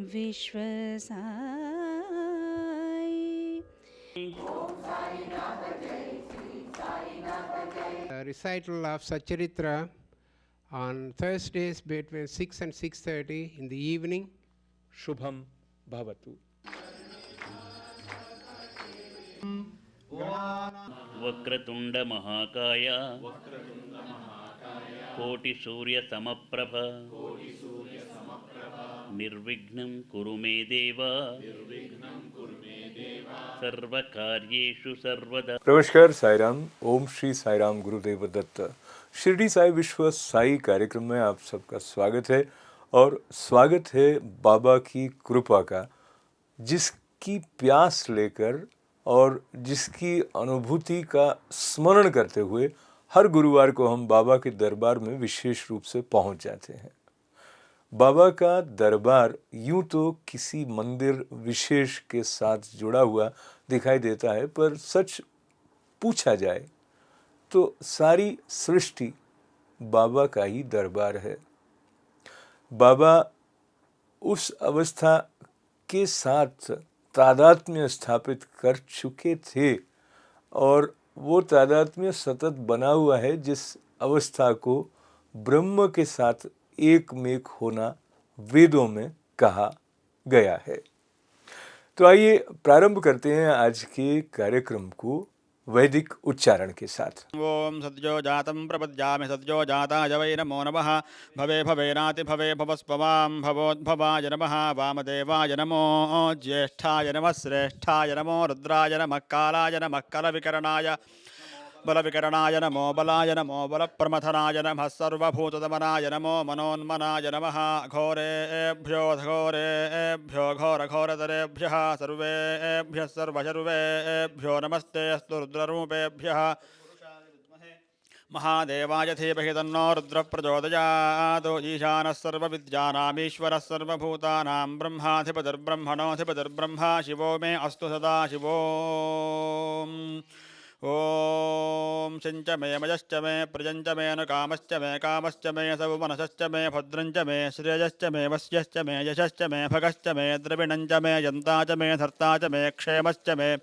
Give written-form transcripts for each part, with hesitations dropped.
Viswasai. Recital of Sacharitra on Thursdays between 6 and 6:30 in the evening. Shubham भवतु। वक्रतुंड महाकाय कोटि सूर्य समप्रभ निर्विघ्नं कुरु मे देव सर्वकार्येषु सर्वदा। नमस्कार साईराम, ओम श्री साईराम गुरुदेव दत्त। शिरडी साई विश्व साई कार्यक्रम में आप सबका स्वागत है और स्वागत है बाबा की कृपा का, जिसकी प्यास लेकर और जिसकी अनुभूति का स्मरण करते हुए हर गुरुवार को हम बाबा के दरबार में विशेष रूप से पहुंच जाते हैं। बाबा का दरबार यूं तो किसी मंदिर विशेष के साथ जुड़ा हुआ दिखाई देता है, पर सच पूछा जाए तो सारी सृष्टि बाबा का ही दरबार है। बाबा उस अवस्था के साथ तादात्म्य स्थापित कर चुके थे और वो तादात्म्य सतत बना हुआ है, जिस अवस्था को ब्रह्म के साथ एक मेक होना वेदों में कहा गया है। तो आइए प्रारंभ करते हैं आज के कार्यक्रम को वैदिक उच्चारण के साथ। ओम सद्यो जातं प्रपद्यामि सद्यो जाताय वै नमो नमः। भवे भवेनाति भवे भवस्पवां भवोद्भवाय नमः। वामदेवाय नमो ज्येष्ठाय नमः श्रेष्ठाय नमो रुद्राय नमः कालाय नमः कलविकरणाय बलविकरणाय नमो बलाय नमो बलप्रमथनाय नमः। सर्वभूतदमनाय नमो मनोन्मनाय नमः। घोरेभ्यो घोरेभ्यो घोरघोरतरेभ्यः सर्वेभ्यः सर्वशर्वेभ्यो नमस्ते अस्तु रुद्ररूपेभ्यः। महादेवाय धीमहि तन्नो रुद्रः प्रचोदयात्। ईशानः सर्वविद्यानामीश्वरः सर्वभूतानां ब्रह्माधिपतिर्ब्रह्मणोऽधिपतिर्ब्रह्मा शिवो मे अस्तु सदा शिवो। ओम सिंच मे मयश्च मे प्रजंच मे अनुकामश्च मे कामश्च मे सवमनसश्च मे भद्रञ्च मे श्रेयश्च मे वस्यश्च मे यशश्च मे भगश्च मे द्रविणञ्च मे यन्ता च मे धर्ता च मे क्षेमश्च मे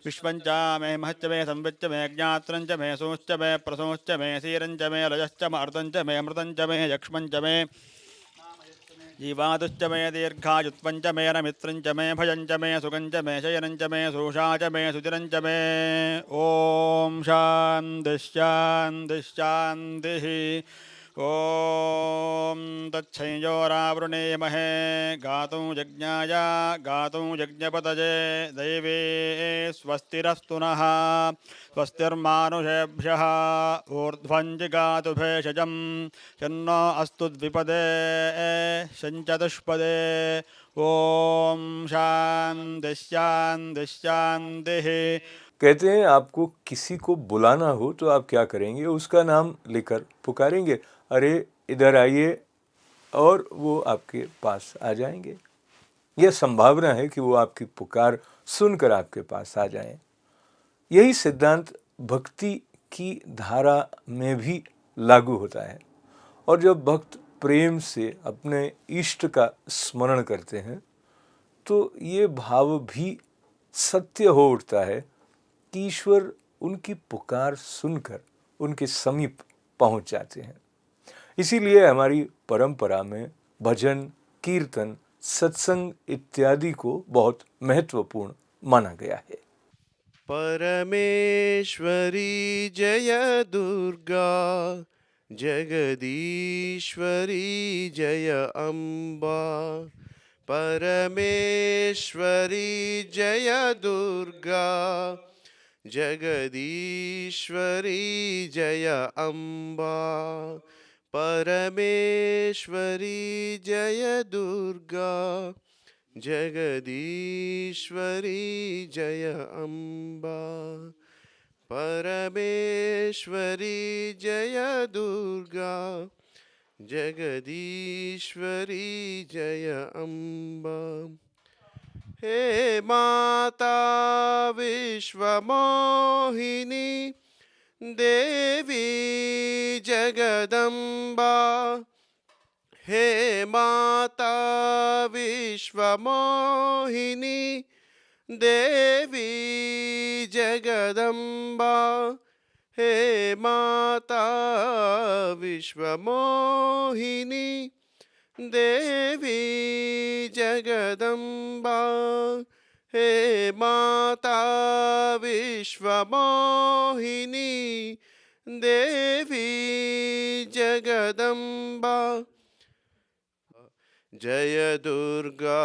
विश्वञ्च मे महश्च मे संविच्च मे ज्ञात्रञ्च मे सूश्च मे प्रसूश्च मे सीरञ्च मे रजश्च मार्तञ्च मे अमृतञ्च मे यक्ष्मञ्च मे जीवादुश्च मे दीर्घायुत्वञ्च मे नमित्रञ्च मे भयञ्च मे सुगञ्च मे शयनञ्च मे सुषा च मे सुचिरञ्च मे। ॐ शान्तिः शान्तिः शान्तिः। ॐ तच्छंयोरावृणेमहे गातुं यज्ञाय गातुं यज्ञपतये दैवे स्वस्तिरस्तु नः। स्वस्तिर्मानुषेभ्यः ऊर्ध्वं जिगातु भेषजं यन्नो अस्तु द्विपदे शञ्चतुष्पदे। ॐ शान्तिः शान्तिः शान्तिः। कहते हैं आपको किसी को बुलाना हो तो आप क्या करेंगे? उसका नाम लेकर पुकारेंगे, अरे इधर आइए, और वो आपके पास आ जाएंगे। यह संभावना है कि वो आपकी पुकार सुनकर आपके पास आ जाएं। यही सिद्धांत भक्ति की धारा में भी लागू होता है। और जब भक्त प्रेम से अपने इष्ट का स्मरण करते हैं तो ये भाव भी सत्य हो उठता है कि ईश्वर उनकी पुकार सुनकर उनके समीप पहुंच जाते हैं। इसीलिए हमारी परंपरा में भजन, कीर्तन, सत्संग इत्यादि को बहुत महत्वपूर्ण माना गया है। परमेश्वरी जय दुर्गा, जगदीश्वरी जय अम्बा। परमेश्वरी जय दुर्गा, जगदीश्वरी जय अम्बा। परमेश्वरी जय दुर्गा, जगदीश्वरी जय अम्बा। परमेश्वरी जय दुर्गा, जगदीश्वरी जय अम्बा। हे माता विश्वमोहिनी देवी जगदम्बा, हे माता विश्वमोहिनी देवी जगदम्बा हे माता विश्वमोहिनी देवी जगदम्बा हे माता विश्वमोहिनी देवी जगदम्बा जय दुर्गा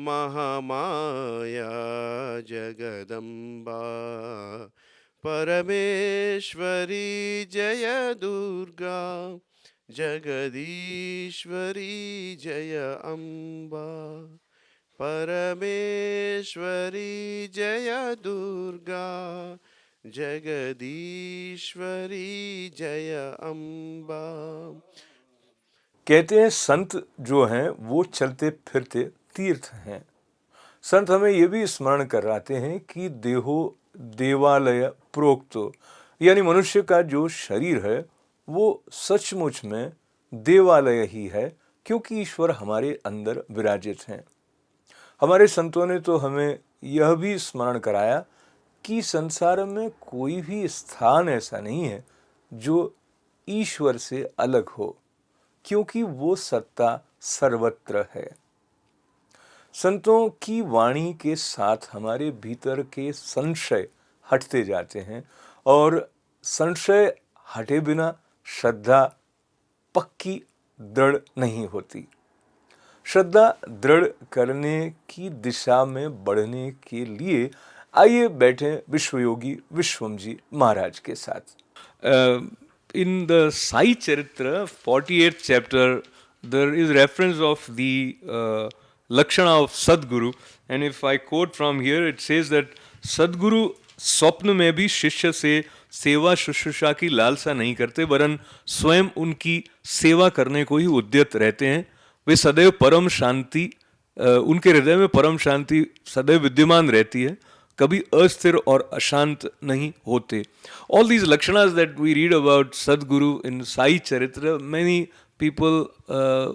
महामाया जगदम्बा परमेश्वरी जय दुर्गा जगदीश्वरी जय अम्बा परमेश्वरी जय दुर्गा जगदीश्वरी जय अम्बा। कहते हैं संत जो हैं वो चलते फिरते तीर्थ हैं। संत हमें ये भी स्मरण कराते हैं कि देहो देवालय प्रोक्तो, यानी मनुष्य का जो शरीर है वो सचमुच में देवालय ही है, क्योंकि ईश्वर हमारे अंदर विराजित हैं। हमारे संतों ने तो हमें यह भी स्मरण कराया कि संसार में कोई भी स्थान ऐसा नहीं है जो ईश्वर से अलग हो, क्योंकि वो सत्ता सर्वत्र है। संतों की वाणी के साथ हमारे भीतर के संशय हटते जाते हैं, और संशय हटे बिना श्रद्धा पक्की दृढ़ नहीं होती। श्रद्धा दृढ़ करने की दिशा में बढ़ने के लिए आइए बैठे विश्वयोगी विश्वम जी महाराज के साथ। In the Sai Charitra, 48th chapter, there is reference of the Lakshana of Sadguru, and if I quote from here, it says that Sadguru स्वप्न में भी शिष्य से सेवा शुश्रूषा की लालसा नहीं करते, वरन स्वयं उनकी सेवा करने को ही उद्यत रहते हैं। वे सदैव परम शांति, उनके हृदय में परम शांति सदैव विद्यमान रहती है, कभी अस्थिर और अशांत नहीं होते। All these lakshanas that we read about Sadguru in Sai Charitra, many people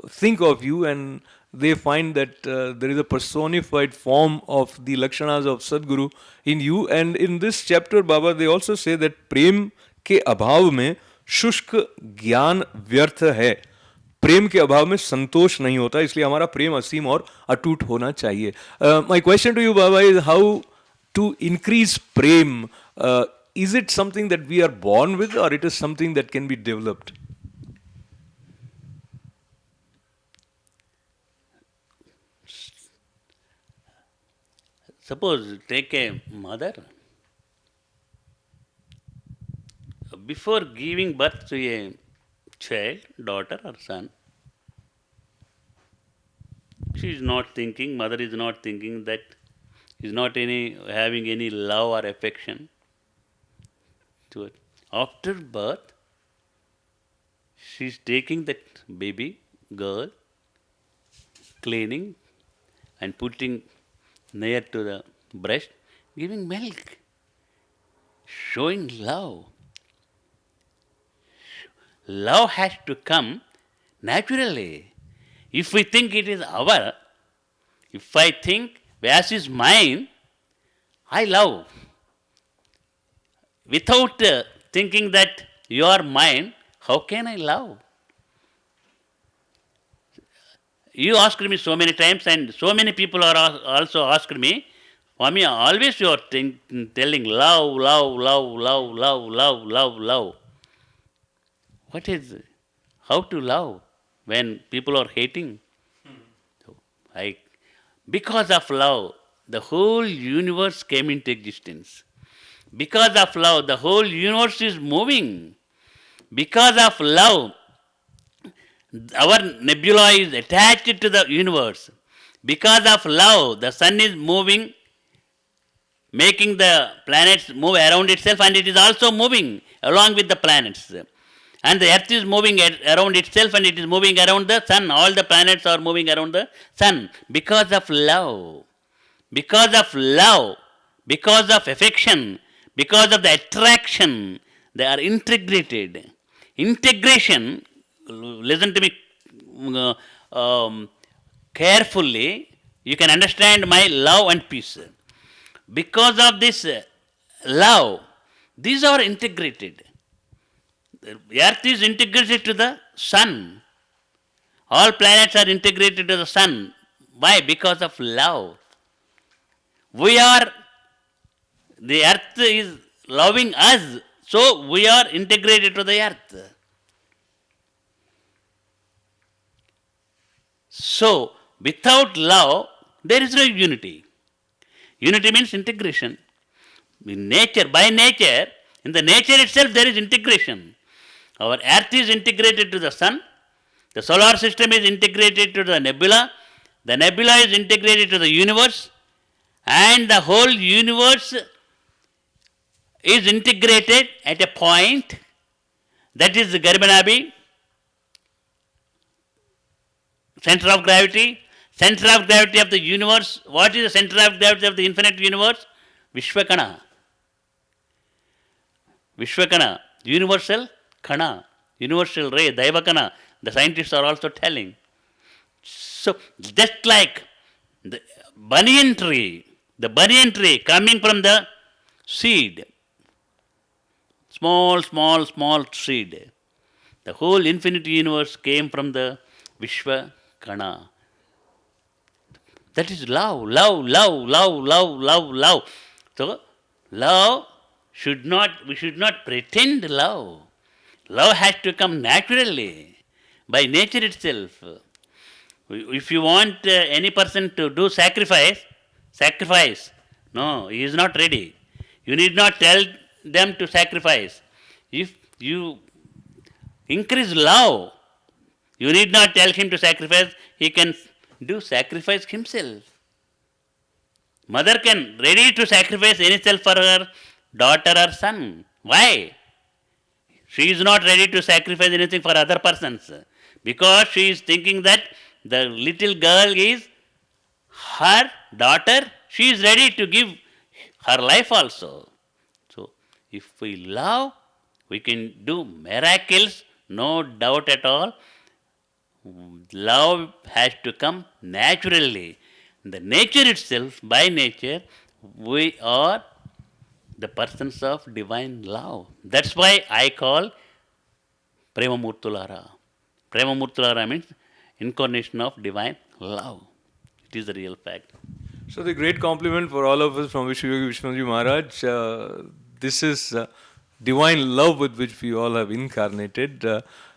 think of you and they find that there is a personified form of the lakshanas of Sadguru in you. And in this chapter, Baba, they also say that प्रेम के अभाव में शुष्क ज्ञान व्यर्थ है, प्रेम के अभाव में संतोष नहीं होता, इसलिए हमारा प्रेम असीम और अटूट होना चाहिए। My question to you, Baba, is how to increase prem. Is it something that we are born with, or it is something that can be developed? Suppose take a mother. Before giving birth to a child, daughter or son, she is not thinking, mother is not thinking that, is not having any love or affection to it. After birth, she is taking that baby girl, cleaning and putting near to the breast, giving milk, showing love. Love has to come naturally. If we think it is our, if I think Vyas is mine, I love. Without thinking that you are mine, how can I love? You asked me so many times, and so many people are also asked me, Swami, always you are telling love, love, love, love, love, love, love, love. What is, how to love when people are hating? So because of love, the whole universe came into existence. Because of love, the whole universe is moving. Because of love, our nebula is attached to the universe. Because of love, the sun is moving, making the planets move around itself, and it is also moving along with the planets. And the earth is moving around itself, and it is moving around the sun. All the planets are moving around the sun because of love. Because of love, because of affection, because of the attraction, they are integrated. integration, listen to me carefully, you can understand my love and peace. Because of this love, these are integrated. The earth is integrated to the sun. All planets are integrated to the sun. Why? Because of love. The earth is loving us, so we are integrated to the earth. So, without love, there is no unity. Unity means integration. In nature, by nature, in the nature itself there is integration. Our earth is integrated to the sun, the solar system is integrated to the nebula is integrated to the universe, and the whole universe is integrated at a point, that is the Garbhanabhi, center of gravity of the universe. What is the center of gravity of the infinite universe? Vishwakana. Vishwakana, universal Kana, universal ray, Daivakana. The scientists are also telling. So, just like the banyan tree coming from the seed, small seed. The whole infinite universe came from the Vishwakana. That is love. So, love we should not pretend love. Love has to come naturally, by nature itself. If you want any person to do sacrifice, no, he is not ready. You need not tell them to sacrifice. If you increase love, you need not tell him to sacrifice, he can do sacrifice himself. Mother can ready to sacrifice anyself for her daughter or son. Why? She is not ready to sacrifice anything for other persons, because she is thinking that the little girl is her daughter. She is ready to give her life also. So, if we love, we can do miracles, no doubt at all. Love has to come naturally. The nature itself, by nature, we are the persons of divine love. That's why I call Premamurtulara. Premamurtulara means incarnation of divine love. It is the real fact. So the great compliment for all of us from Vishwayogi Vishwanathji Maharaj, this is divine love with which we all have incarnated.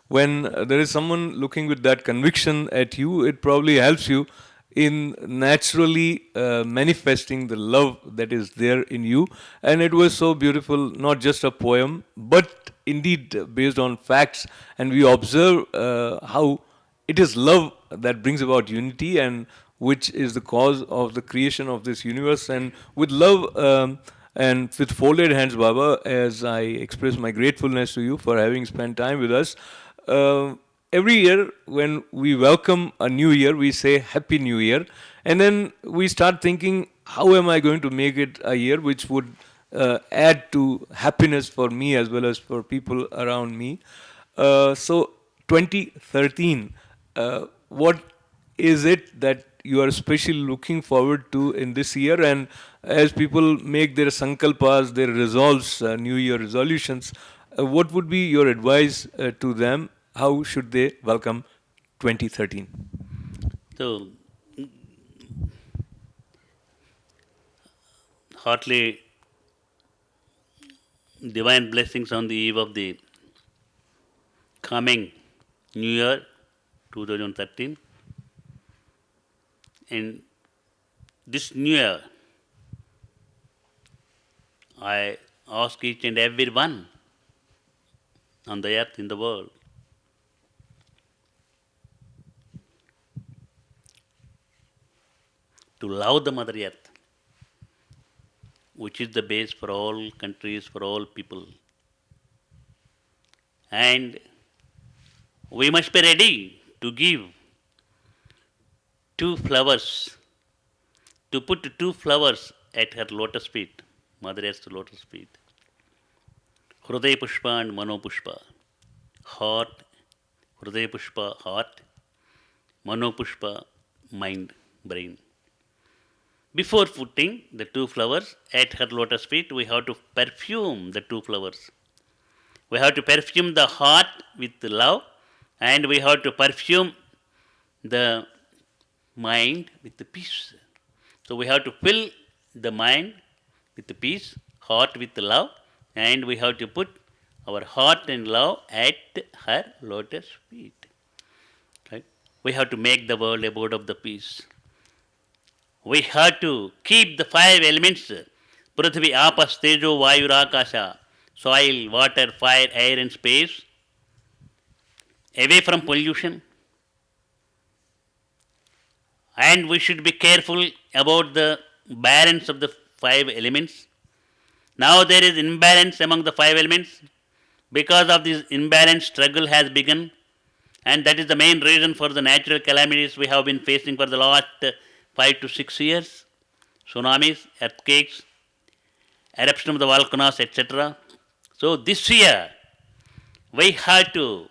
When there is someone looking with that conviction at you, it probably helps you in naturally manifesting the love that is there in you. And it was so beautiful, not just a poem, but indeed based on facts. And we observe how it is love that brings about unity, and which is the cause of the creation of this universe. And with love and with folded hands, Baba, as I express my gratefulness to you for having spent time with us. Every year when we welcome a new year, we say Happy New Year. And then we start thinking, how am I going to make it a year which would add to happiness for me as well as for people around me. So 2013, what is it that you are especially looking forward to in this year? And as people make their sankalpas, their resolves, New Year resolutions, what would be your advice to them? How should they welcome 2013? So, heartily divine blessings on the eve of the coming New Year 2013. And this New Year, I ask each and every one on the earth, in the world, to love the Mother Earth, which is the base for all countries, for all people. And we must be ready to give 2 flowers, to put 2 flowers at her lotus feet, Mother Earth's lotus feet. Hruday Pushpa and Mano Pushpa. heart, Hridaya Pushpa, heart, Mano Pushpa, mind, brain. Before putting the two flowers at her lotus feet, we have to perfume the two flowers. We have to perfume the heart with love, and we have to perfume the mind with the peace. So we have to fill the mind with the peace, heart with love, and we have to put our heart and love at her lotus feet. Right? We have to make the world abode of the peace. We have to keep the five elements, Prithvi, Apas, Tejo, Vayu, Akasha, soil, water, fire, air and space, away from pollution. And we should be careful about the balance of the five elements. Now there is imbalance among the five elements. Because of this imbalance, struggle has begun, and that is the main reason for the natural calamities we have been facing for the last 5 to 6 years. Tsunamis, earthquakes, eruption of the volcanoes, etc. So this year, we have to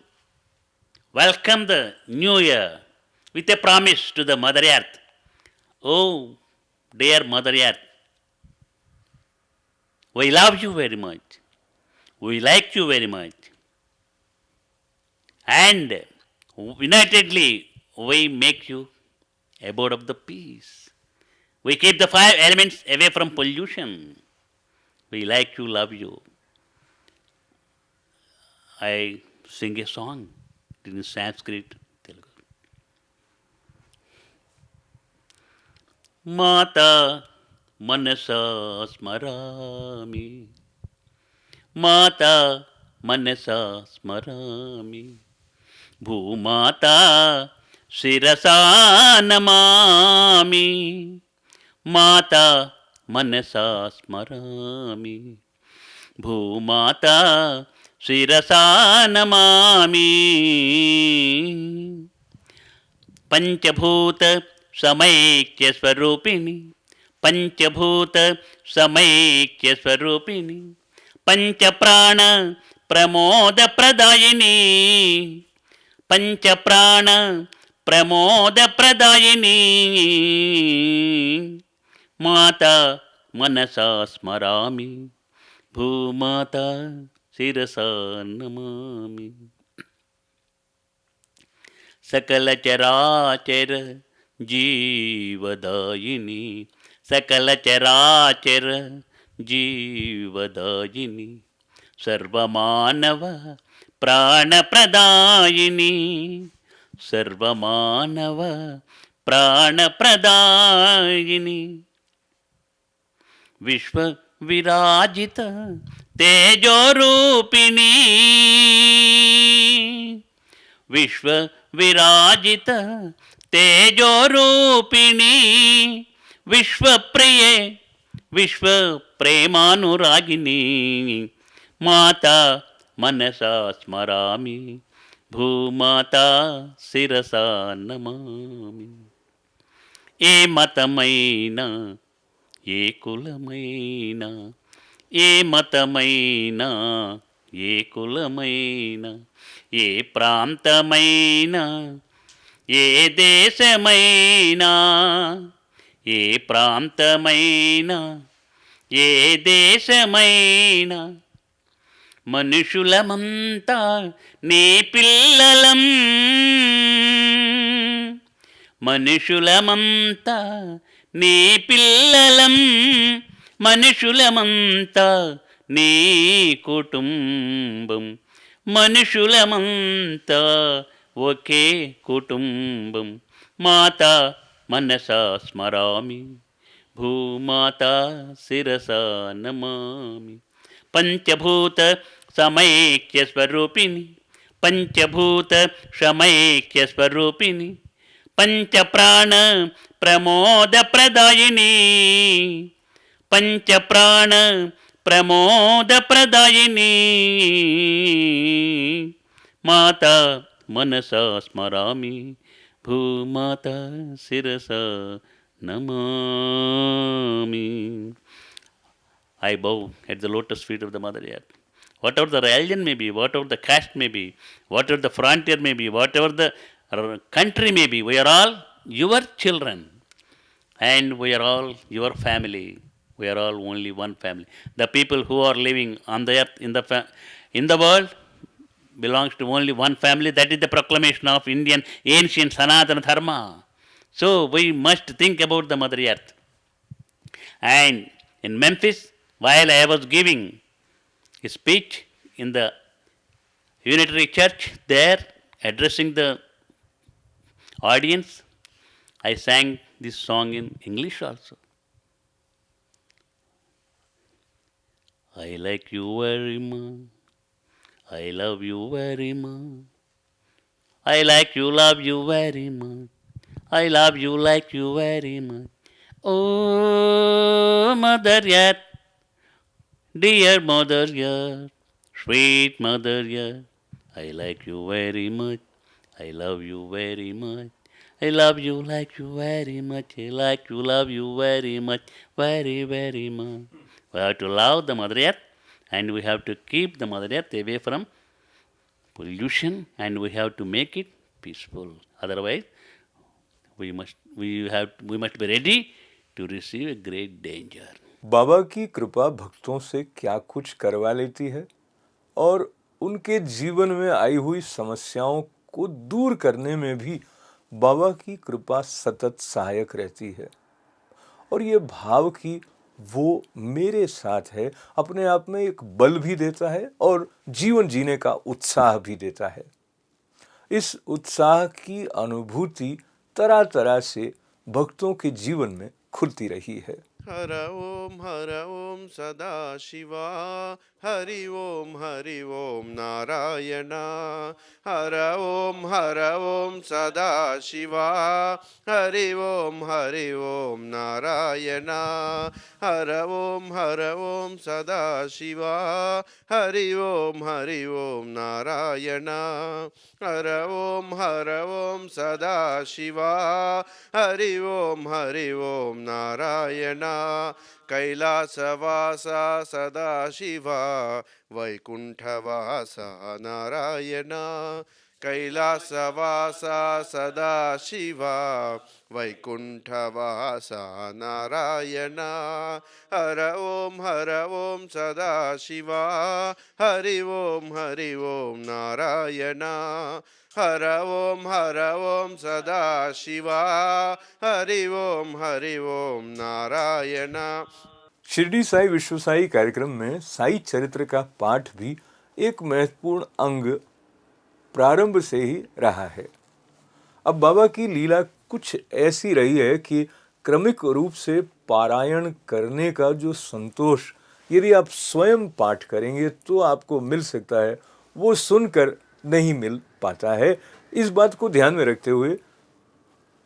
welcome the new year with a promise to the Mother Earth. Oh, dear Mother Earth, we love you very much. We like you very much. And unitedly, we make you abode of the peace. We keep the five elements away from pollution. We like you, love you. I sing a song in Sanskrit, Telugu. Mata manasa smarami, Mata manasa smarami, Bhumata shirasa namami, Mata manasa smarami, Bhumata shirasa namami. Panchabhuta Samaikya Swarupini, Panchabhuta Samaikya Swarupini, Panchaprana Pramoda Pradayini, Panchaprana Pramoda Pradayini, Mata Manasa Smarami, Bhumata Sirasa Namami. Sakala Charachara Jeevadayini, Sakala Charachara Jeevadayini, Sarvamanava Prana Pradayini, Sarvamanava Prana Pradayini, Vishwa Virajita Tejo Rupini, Vishwa Virajita Tejo Rupini, Vishwa Priye, Vishwa Premanuragini, Mata Manasa Smarami, Bhumata Sirasa Namami. E Matamaina, E Kulamaina, E Matamaina, E Kulamaina, E Prantamaina, E Desamaina, E Prantamaina, E Desamaina, Manushulamanta Ne Pillalam, Manushulamanta Ne Pillalam, Manushulamanta Ne Kutumbam, Manushulamanta Oke Kutumbam, Mata Manasa Smarami, Bhumata Sirasa Namami. Panchabhuta Samaikya Swarupini, Panchabhuta Samaikya Swarupini, Panchaprana Pramoda Pradayini, Panchaprana Pramoda Pradayini, Mata Manasa Smarami, Bhumata Sirasa Namami. I bow at the lotus feet of the Mother Earth. whatever the religion may be, whatever the caste may be, whatever the frontier may be, whatever the country may be, we are all your children and we are all your family. We are all only one family. The people who are living on the earth in the world belongs to only one family. That is the proclamation of Indian ancient Sanatana Dharma. So we must think about the Mother Earth. And in Memphis, while I was giving a speech in the Unitary Church there, addressing the audience, I sang this song in English also. I like you very much. I love you very much. I like you, love you very much. I love you, like you very much. Oh, Mother Earth, dear Mother Earth, sweet Mother Earth. I like you very much. I love you very much. I love you, like you very much. I like you, love you very much. Very, very much. We have to love the Mother Earth and we have to keep the Mother Earth away from pollution and we have to make it peaceful. Otherwise, we must be ready to receive a great danger. बाबा की कृपा भक्तों से क्या कुछ करवा लेती है और उनके जीवन में आई हुई समस्याओं को दूर करने में भी बाबा की कृपा सतत सहायक रहती है। और ये भाव कि वो मेरे साथ है अपने आप में एक बल भी देता है और जीवन जीने का उत्साह भी देता है। इस उत्साह की अनुभूति तरह तरह से भक्तों के जीवन में खुलती रही है। हर ओम सदा शिवा हरि ओम नारायण हर ओम सदा शिवा हरि ओम नारायण हर ओम सदा शिवा हरि ओम नारायण हर ओम सदा शिवा हरि ओम नारायण कैलासवासा सदा शिवा वैकुंठवासा नारायण कैलासवासा सदा शिवा वैकुंठवासा नारायण हर ओम सदा शिवा हरि ओम नारायण हर ओम सदा शिवा हरि ओम नारायण। शिरडी साई विश्व साई कार्यक्रम में साई चरित्र का पाठ भी एक महत्वपूर्ण अंग प्रारंभ से ही रहा है। अब बाबा की लीला कुछ ऐसी रही है कि क्रमिक रूप से पारायण करने का जो संतोष यदि आप स्वयं पाठ करेंगे तो आपको मिल सकता है, वो सुनकर नहीं मिल पाता है। इस बात को ध्यान में रखते हुए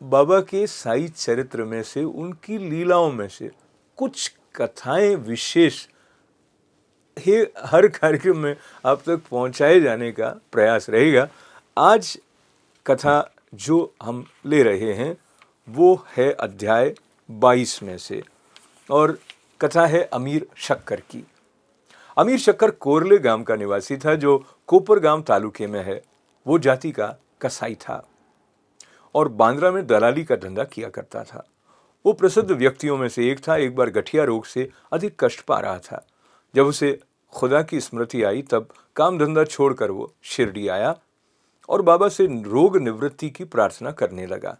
बाबा के साई चरित्र में से, उनकी लीलाओं में से कुछ कथाएं विशेष हर कार्यक्रम में आप तक पहुंचाए जाने का प्रयास रहेगा। आज कथा जो हम ले रहे हैं वो है अध्याय 22 में से और कथा है अमीर शक्कर की। अमीर शक्कर कोरले गांव का निवासी था जो कोपर गांव तालुके में है। वो जाति का कसाई था और बांद्रा में दलाली का धंधा किया करता था। वो प्रसिद्ध व्यक्तियों में से एक था। एक बार गठिया रोग से अधिक कष्ट पा रहा था। जब उसे खुदा की स्मृति आई तब काम धंधा छोड़कर वो शिरडी आया और बाबा से रोग निवृत्ति की प्रार्थना करने लगा।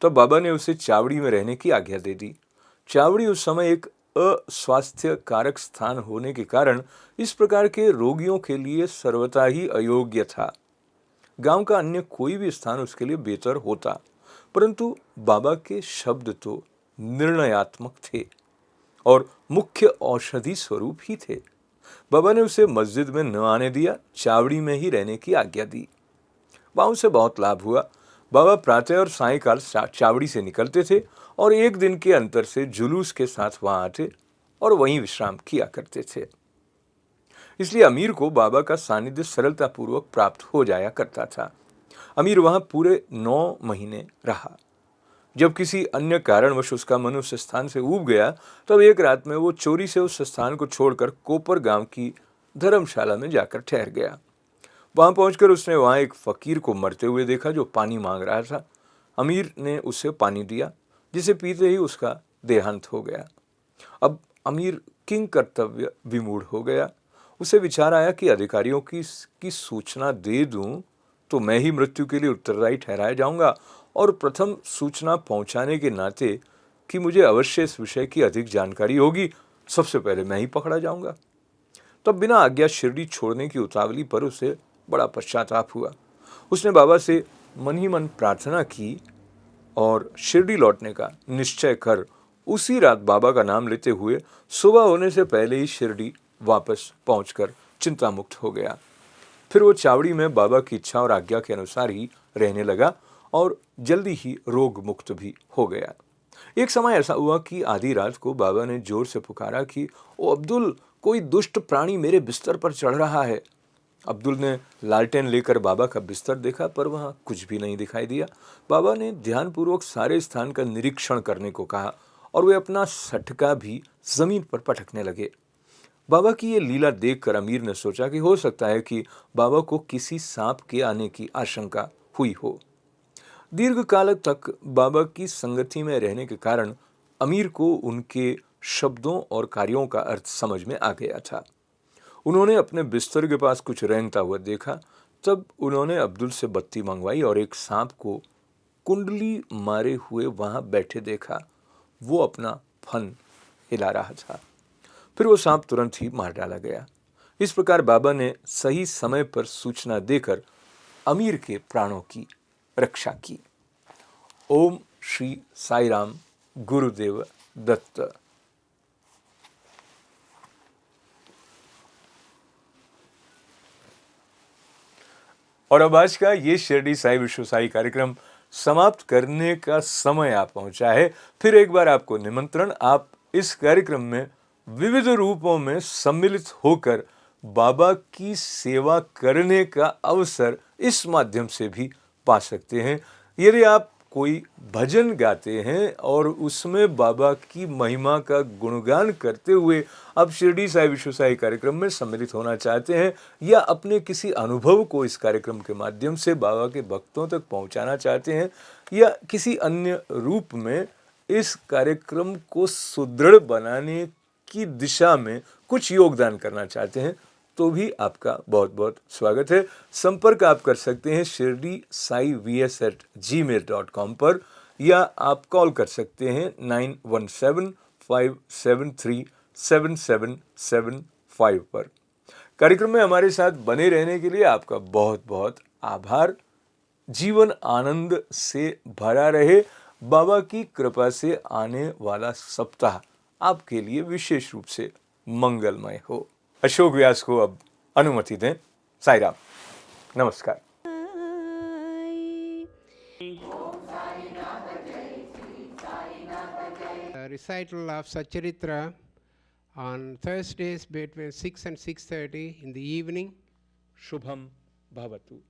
तब बाबा ने उसे चावड़ी में रहने की आज्ञा दे दी। चावड़ी उस समय एक अस्वास्थ्य कारक स्थान होने के कारण इस प्रकार के रोगियों के लिए सर्वथा ही अयोग्य था। गांव का अन्य कोई भी स्थान उसके लिए बेहतर होता, परंतु बाबा के शब्द तो निर्णयात्मक थे और मुख्य औषधि स्वरूप ही थे। बाबा ने उसे मस्जिद में न आने दिया, चावड़ी में ही रहने की आज्ञा दी। वहां उसे बहुत लाभ हुआ। बाबा प्रातः और सायंकाल चावड़ी से निकलते थे और एक दिन के अंतर से जुलूस के साथ वहां आते और वहीं विश्राम किया करते थे। इसलिए अमीर को बाबा का सानिध्य सरलतापूर्वक प्राप्त हो जाया करता था। अमीर वहां पूरे 9 महीने रहा। जब किसी अन्य कारणवश उसका मन उस स्थान से ऊब गया तब एक रात में वो चोरी से उस स्थान को छोड़कर कोपर गांव की धर्मशाला में जाकर ठहर गया। वहां पहुंचकर उसने वहां एक फकीर को मरते हुए देखा जो पानी मांग रहा था। अमीर ने उसे पानी दिया, जिसे पीते ही उसका देहांत हो गया। अब अमीर किंग कर्तव्य विमूढ़ हो गया। उसे विचार आया कि अधिकारियों की सूचना दे दूं तो मैं ही मृत्यु के लिए उत्तरदायी ठहराया जाऊंगा, और प्रथम सूचना पहुंचाने के नाते कि मुझे अवश्य इस विषय की अधिक जानकारी होगी, सबसे पहले मैं ही पकड़ा जाऊंगा। तब बिना आज्ञा शिरडी छोड़ने की उतावली पर उसे बड़ा पश्चाताप हुआ। उसने बाबा से मन ही मन प्रार्थना की और शिरडी लौटने का निश्चय कर उसी रात बाबा का नाम लेते हुए सुबह होने से पहले ही शिरडी वापस पहुंचकर चिंता मुक्त हो गया। फिर वो चावड़ी में बाबा की इच्छा और आज्ञा के अनुसार ही रहने लगा और जल्दी ही रोग मुक्त भी हो गया। एक समय ऐसा हुआ कि आधी रात को बाबा ने जोर से पुकारा कि ओ अब्दुल, कोई दुष्ट प्राणी मेरे बिस्तर पर चढ़ रहा है। अब्दुल ने लालटेन लेकर बाबा का बिस्तर देखा, पर वहां कुछ भी नहीं दिखाई दिया। बाबा ने ध्यानपूर्वक सारे स्थान का निरीक्षण करने को कहा और वे अपना सटका भी जमीन पर पटकने लगे। बाबा की ये लीला देखकर अमीर ने सोचा कि हो सकता है कि बाबा को किसी सांप के आने की आशंका हुई हो। दीर्घ काल तक बाबा की संगति में रहने के कारण अमीर को उनके शब्दों और कार्यों का अर्थ समझ में आ गया था। उन्होंने अपने बिस्तर के पास कुछ रेंगता हुआ देखा। तब उन्होंने अब्दुल से बत्ती मंगवाई और एक सांप को कुंडली मारे हुए वहां बैठे देखा। वो अपना फन हिला रहा था। फिर वो सांप तुरंत ही मार डाला गया। इस प्रकार बाबा ने सही समय पर सूचना देकर अमीर के प्राणों की रक्षा की। ओम श्री साई राम, गुरुदेव दत्त। और अब आज का ये शिरडी साई विश्व साई कार्यक्रम समाप्त करने का समय आ पहुंचा है। फिर एक बार आपको निमंत्रण, आप इस कार्यक्रम में विविध रूपों में सम्मिलित होकर बाबा की सेवा करने का अवसर इस माध्यम से भी पा सकते हैं। यदि आप कोई भजन गाते हैं और उसमें बाबा की महिमा का गुणगान करते हुए आप शिरडी साई विश्व साई कार्यक्रम में सम्मिलित होना चाहते हैं, या अपने किसी अनुभव को इस कार्यक्रम के माध्यम से बाबा के भक्तों तक पहुंचाना चाहते हैं, या किसी अन्य रूप में इस कार्यक्रम को सुदृढ़ बनाने की दिशा में कुछ योगदान करना चाहते हैं, तो भी आपका बहुत बहुत स्वागत है। संपर्क आप कर सकते हैं shirdi-sai-vs@gmail.com पर, या आप कॉल कर सकते हैं 9175737775 पर। कार्यक्रम में हमारे साथ बने रहने के लिए आपका बहुत बहुत आभार। जीवन आनंद से भरा रहे। बाबा की कृपा से आने वाला सप्ताह आपके लिए विशेष रूप से मंगलमय हो। अशोक व्यास को अब अनुमति दें। साई राम, नमस्कार। Recital of Satcharitra on Thursdays between 6 and 6:30 in the evening. Shubham भवतु।